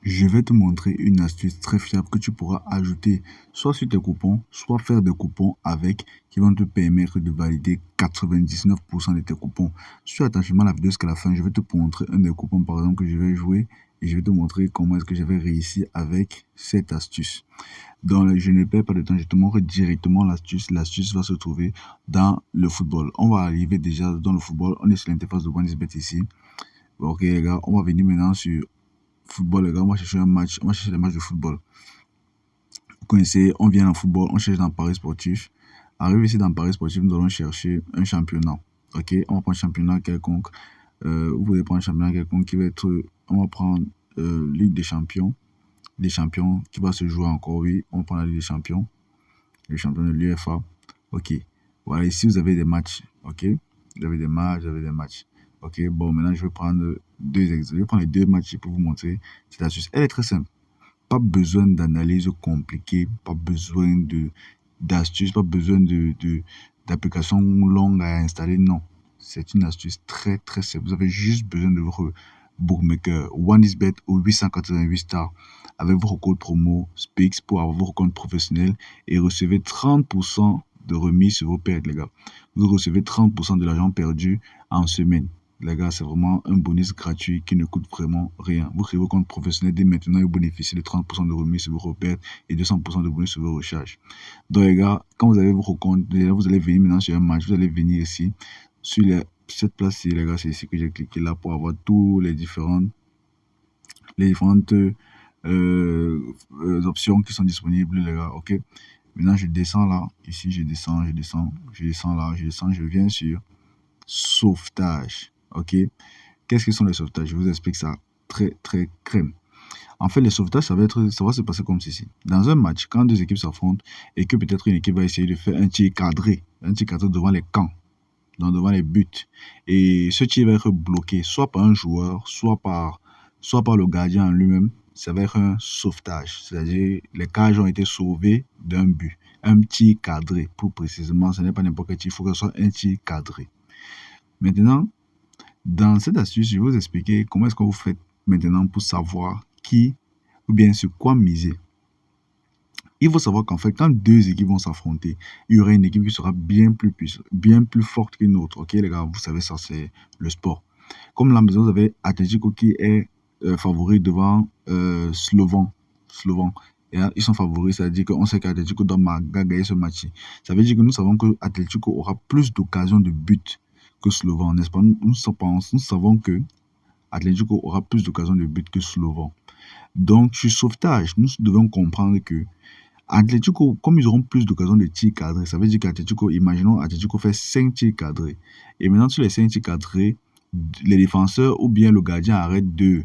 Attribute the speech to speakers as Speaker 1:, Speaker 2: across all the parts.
Speaker 1: Je vais te montrer une astuce très fiable que tu pourras ajouter soit sur tes coupons, soit faire des coupons avec qui vont te permettre de valider 99% de tes coupons. Suis attentivement la vidéo jusqu'à la fin. Je vais te montrer un des coupons par exemple que je vais jouer et je vais te montrer comment est-ce que j'avais réussi avec cette astuce. Donc, je ne perds pas de temps, je te montre directement l'astuce. L'astuce va se trouver dans le football. On va arriver déjà dans le football. On est sur l'interface de OneXBet ici. Ok les gars, on va venir maintenant sur football, les gars, on va chercher un match, on va chercher des matchs de football. Vous connaissez, on vient en football, on cherche dans Paris sportif. Arrivé ici dans Paris sportif, nous allons chercher un championnat. Ok, on va prendre un championnat quelconque. Vous pouvez prendre un championnat quelconque qui va être, on va prendre Ligue des champions qui va se jouer encore, oui. On prend la Ligue des champions, les champions de l'UEFA. Ok, voilà, ici vous avez des matchs. Ok, vous avez des matchs, vous avez des matchs. Ok, bon, maintenant je vais prendre deux exemples. Je vais prendre les deux matchs pour vous montrer cette astuce. Elle est très simple. Pas besoin d'analyse compliquée, pas besoin d'astuces, pas besoin d'applications longues à installer. Non, c'est une astuce très très simple. Vous avez juste besoin de votre bookmaker OneXBet au 888 stars avec votre code promo SPIX pour avoir votre compte professionnel et recevez 30% de remise sur vos pertes, les gars. Vous recevez 30% de l'argent perdu en semaine. Les gars, c'est vraiment un bonus gratuit qui ne coûte vraiment rien. Vous créez vos comptes professionnels dès maintenant et vous bénéficiez de 30% de remise sur vos repères et 200% de bonus sur vos recharges. Donc les gars, quand vous avez vos comptes, vous allez venir maintenant sur un match, vous allez venir ici, sur cette place-ci, les gars, c'est ici que j'ai cliqué là pour avoir tous les différentes options qui sont disponibles, les gars, ok. Maintenant, je descends là, ici, je descends là, je viens sur sauvetage, ok. Qu'est-ce que sont les sauvetages? Je vous explique ça très très crème. En fait, les sauvetages, ça va se passer comme ceci. Dans un match, quand deux équipes s'affrontent et que peut-être une équipe va essayer de faire un tir cadré devant les camps, donc devant les buts, et ce tir va être bloqué soit par un joueur, soit par le gardien en lui-même. Ça va être un sauvetage, c'est-à-dire les cages ont été sauvées d'un but, un tir cadré. Plus précisément, ce n'est pas n'importe quel tir, il faut que ce soit un tir cadré. Maintenant, dans cette astuce, je vais vous expliquer comment est-ce que vous faites maintenant pour savoir qui ou bien sur quoi miser. Il faut savoir qu'en fait, quand deux équipes vont s'affronter, il y aura une équipe qui sera bien plus forte qu'une autre. Ok, les gars, vous savez, ça, c'est le sport. Comme là, vous avez Atletico qui est favori devant Slovan. Et là, ils sont favoris, ça veut dire qu'on sait qu'Atletico doit gagner ce match. Ça veut dire que nous savons que Atletico aura plus d'occasions de but que Slovan, n'est-ce pas? Nous savons que Atletico aura plus d'occasions de but que Slovan. Donc, sur sauvetage, nous devons comprendre que Atletico, comme ils auront plus d'occasions de tirs cadrés, ça veut dire qu'Atletico, imaginons, Atletico fait 5 tirs cadrés. Et maintenant, sur les 5 tirs cadrés, les défenseurs ou bien le gardien arrête 2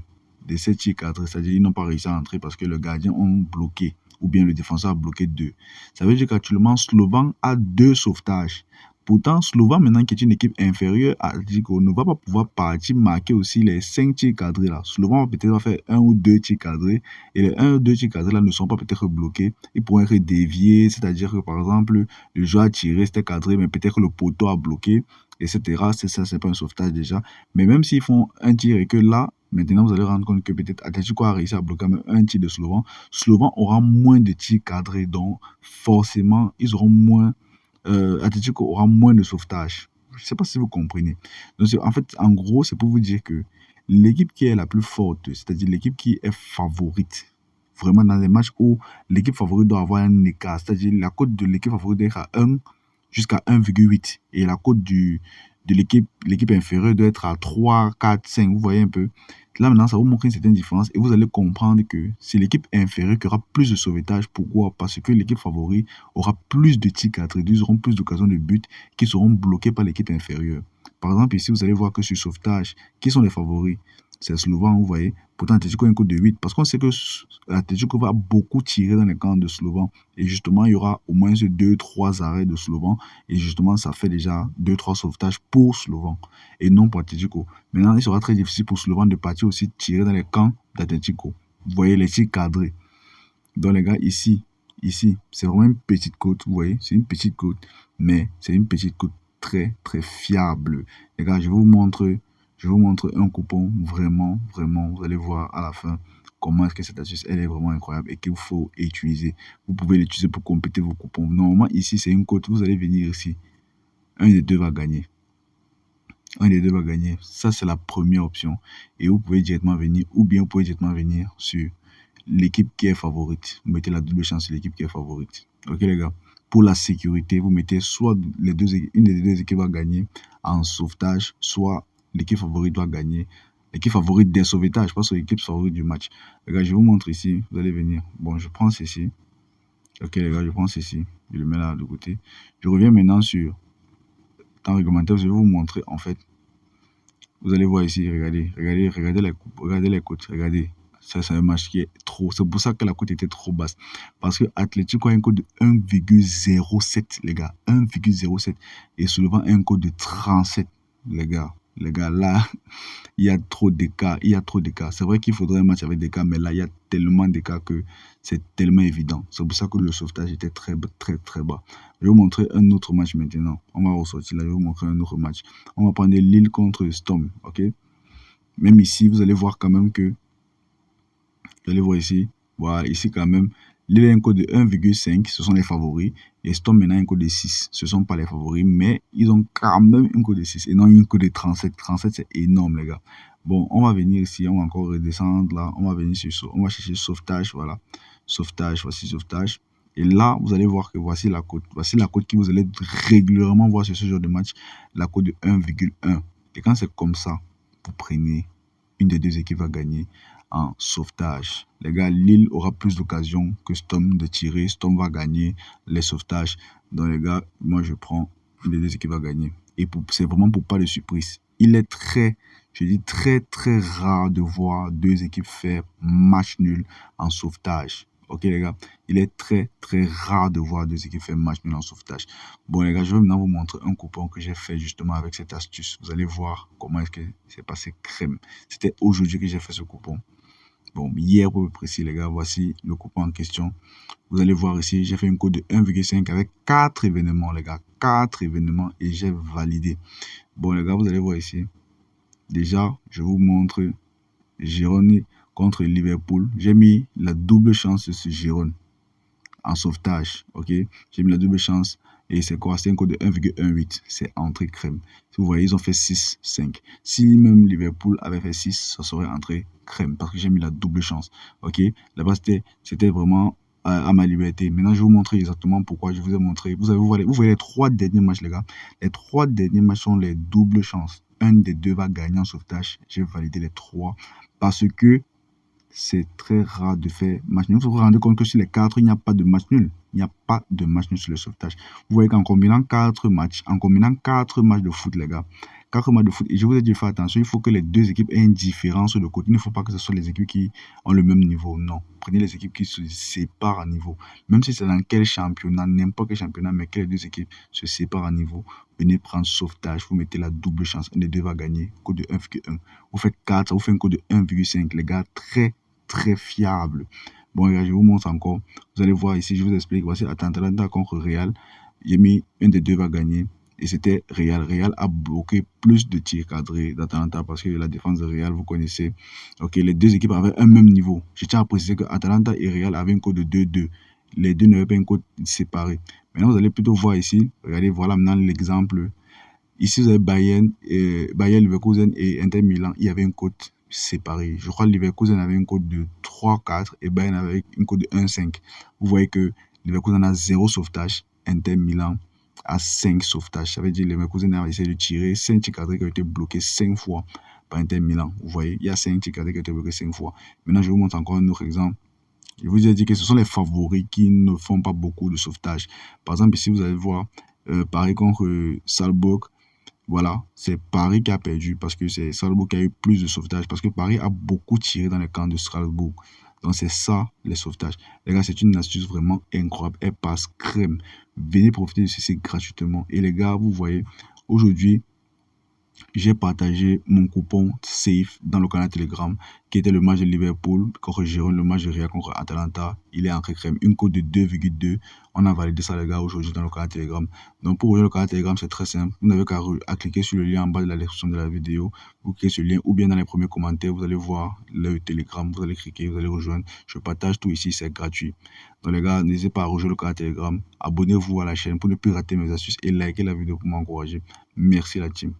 Speaker 1: de ces tirs cadrés. C'est-à-dire qu'ils n'ont pas réussi à entrer parce que le gardien a bloqué ou bien le défenseur a bloqué 2. Ça veut dire qu'actuellement, Slovan a 2 sauvetages. Pourtant, Slovan, maintenant, qui est une équipe inférieure à Atletico, ne va pas pouvoir partir marquer aussi les 5 tirs cadrés là. Slovan va peut-être faire 1 ou 2 tirs cadrés et les 1 ou 2 tirs cadrés là ne sont pas peut-être bloqués. Ils pourraient être déviés, c'est-à-dire que par exemple, le joueur a tiré, c'était cadré, mais peut-être le poteau a bloqué, etc. C'est ça, c'est pas un sauvetage déjà. Mais même s'ils font un tir et que là, maintenant, vous allez rendre compte que peut-être Atletico a réussi à bloquer même un tir de Slovan. Slovan aura moins de tirs cadrés, donc forcément, ils auront moins. Atletico aura moins de sauvetage. Je ne sais pas si vous comprenez. Donc, en fait, en gros, c'est pour vous dire que l'équipe qui est la plus forte, c'est-à-dire l'équipe qui est favorite, vraiment dans les matchs où l'équipe favorite doit avoir un écart, c'est-à-dire la cote de l'équipe favorite doit être à 1 jusqu'à 1,8 et la cote de l'équipe inférieure doit être à 3, 4, 5. Vous voyez un peu. Là, maintenant, ça vous montre une certaine différence et vous allez comprendre que c'est l'équipe inférieure qui aura plus de sauvetage. Pourquoi? Parce que l'équipe favorite aura plus de tirs cadrés, ils auront plus d'occasions de but qui seront bloqués par l'équipe inférieure. Par exemple, ici, vous allez voir que sur sauvetage, qui sont les favoris? C'est Slovan, vous voyez. Pourtant, Atletico a une cote de 8. Parce qu'on sait que Atletico va beaucoup tirer dans les camps de Slovan. Et justement, il y aura au moins 2-3 arrêts de Slovan. Et justement, ça fait déjà 2-3 sauvetages pour Slovan. Et non pour Atletico. Maintenant, il sera très difficile pour Slovan de partir aussi tirer dans les camps d'Atletico. Vous voyez les tirs cadrés. Donc, les gars, ici, c'est vraiment une petite côte. Vous voyez, c'est une petite côte. Mais c'est une petite côte très, très fiable. Les gars, je vous montre un coupon. Vraiment, vraiment, vous allez voir à la fin. comment est-ce que cette astuce, elle est vraiment incroyable et qu'il faut utiliser. Vous pouvez l'utiliser pour compléter vos coupons. Normalement, ici, c'est une cote. Vous allez venir ici. Un des deux va gagner. Un des deux va gagner. Ça, c'est la première option. Et vous pouvez directement venir, ou bien vous pouvez directement venir sur l'équipe qui est favorite. Vous mettez la double chance sur l'équipe qui est favorite. Ok, les gars? Pour la sécurité, vous mettez soit une des deux équipes va gagner en sauvetage, soit l'équipe favorite va gagner. L'équipe favorite des sauvetages, pas sur l'équipe favorite du match. Les gars, je vous montre ici. Vous allez venir. Bon, je prends ceci. Ok, les gars, je prends ceci. Je le mets là de côté. Je reviens maintenant sur temps réglementaire. Je vais vous montrer, en fait. Vous allez voir ici, regardez les cotes, regardez. Ça, c'est un match qui est trop. C'est pour ça que la cote était trop basse. Parce que Atlético a un code de 1,07, les gars. 1,07. Et soulevant un code de 37, les gars. Les gars, là, il y a trop d'écart. Il y a trop d'écart. C'est vrai qu'il faudrait un match avec des cas, mais là, il y a tellement d'écart que c'est tellement évident. C'est pour ça que le sauvetage était très, très, très bas. Je vais vous montrer un autre match maintenant. On va ressortir là. Je vais vous montrer un autre match. On va prendre Lille contre Storm. Ok? Même ici, vous allez voir quand même que. Vous allez voir ici. Voilà, ici quand même. Lille a un code de 1,5, ce sont les favoris. Et Storm maintenant a un code de 6. Ce ne sont pas les favoris, mais ils ont quand même un code de 6 et non un code de 37. 37, c'est énorme, les gars. Bon, on va venir ici, on va encore redescendre là. On va venir sur, on va chercher sauvetage, voilà. Sauvetage, voici sauvetage. Et là, vous allez voir que voici la cote. Voici la cote que vous allez régulièrement voir sur ce genre de match. La cote de 1,1. Et quand c'est comme ça, vous prenez une des deux équipes va gagner en sauvetage. Les gars, Lille aura plus d'occasions que Storm de tirer. Storm va gagner les sauvetages. Donc les gars, moi je prends une des deux équipes va gagner. Et c'est vraiment pour pas de surprise. Il est très, je dis très très rare de voir deux équipes faire match nul en sauvetage. Ok les gars, il est très très rare de voir deux équipes faire match nul en sauvetage. Bon les gars, je vais maintenant vous montrer un coupon que j'ai fait justement avec cette astuce. Vous allez voir comment est-ce que c'est passé crème. C'était aujourd'hui que j'ai fait ce coupon. Bon, hier pour être précis les gars, voici le coupon en question. Vous allez voir ici, j'ai fait une code de 1,5 avec 4 événements les gars. 4 événements et j'ai validé. Bon les gars, vous allez voir ici. Déjà, je vous montre Girona contre Liverpool. J'ai mis la double chance sur Girona en sauvetage. Ok, j'ai mis la double chance. Et c'est quoi? C'est un code de 1,18. C'est entrée crème. Si vous voyez, ils ont fait 6, 5. Si même Liverpool avait fait 6, ça serait entrée crème. Parce que j'ai mis la double chance. Ok, là-bas, c'était vraiment à ma liberté. Maintenant, je vais vous montrer exactement pourquoi je vous ai montré. Vous voyez les 3 derniers matchs, les gars. Les 3 derniers matchs sont les doubles chances. Un des deux va gagner en sauvetage. J'ai validé les 3 parce que c'est très rare de faire match nul. Vous vous rendez compte que sur les 4, il n'y a pas de match nul. Il n'y a pas de match nul sur le sauvetage. Vous voyez qu'en combinant 4 matchs, de foot, les gars, 4 matchs de foot, et je vous ai dit, faites attention, il faut que les deux équipes aient une différence de côté. Il ne faut pas que ce soit les équipes qui ont le même niveau. Non. Prenez les équipes qui se séparent à niveau. Même si c'est dans quel championnat, n'importe quel championnat, mais que les deux équipes se séparent à niveau, venez prendre sauvetage. Vous mettez la double chance. Un des deux va gagner. Code de 1,1. Vous faites 4, ça vous fait un code de 1,5. Les gars, très fiable. Bon, je vous montre encore. Vous allez voir ici, je vous explique. Voici Atalanta contre Real. J'ai mis un des deux va gagner. Et c'était Real. Real a bloqué plus de tirs cadrés d'Atalanta parce que la défense de Real, vous connaissez. Ok, les deux équipes avaient un même niveau. Je tiens à préciser que Atalanta et Real avaient un code de 2-2. Les deux n'avaient pas un code séparé. Maintenant, vous allez plutôt voir ici. Regardez, voilà maintenant l'exemple. Ici, vous avez Bayern, Leverkusen et Inter Milan. Il y avait un code séparé. Je crois que Leverkusen avait un code de 3-4 et Bayern avait une code de 1-5. Vous voyez que Leverkusen a 0 sauvetage, Inter Milan a 5 sauvetages. Ça veut dire que Leverkusen a essayé de tirer 5 tirs cadrés qui ont été bloqués 5 fois par Inter Milan. Vous voyez, il y a 5 tirs cadrés qui ont été bloqués 5 fois. Maintenant, je vous montre encore un autre exemple. Je vous ai dit que ce sont les favoris qui ne font pas beaucoup de sauvetage. Par exemple, ici, vous allez voir Paris contre Salzbourg. Voilà, c'est Paris qui a perdu parce que c'est Salzbourg qui a eu plus de sauvetage parce que Paris a beaucoup tiré dans le camp de Strasbourg. Donc c'est ça les sauvetages. Les gars, c'est une astuce vraiment incroyable. Elle passe crème. Venez profiter de ceci gratuitement. Et les gars, vous voyez, aujourd'hui, j'ai partagé mon coupon SAFE dans le canal Telegram, qui était le match de Liverpool contre Girona, le match de Real contre Atalanta. Il est entré crème. Une cote de 2,2. On a validé ça, les gars, aujourd'hui dans le canal Telegram. Donc, pour rejoindre le canal Telegram, c'est très simple. Vous n'avez qu'à cliquer sur le lien en bas de la description de la vidéo. Vous cliquez sur le lien ou bien dans les premiers commentaires, vous allez voir le Telegram. Vous allez cliquer, vous allez rejoindre. Je partage tout ici, c'est gratuit. Donc, les gars, n'hésitez pas à rejoindre le canal Telegram. Abonnez-vous à la chaîne pour ne plus rater mes astuces et likez la vidéo pour m'encourager. Merci, la team.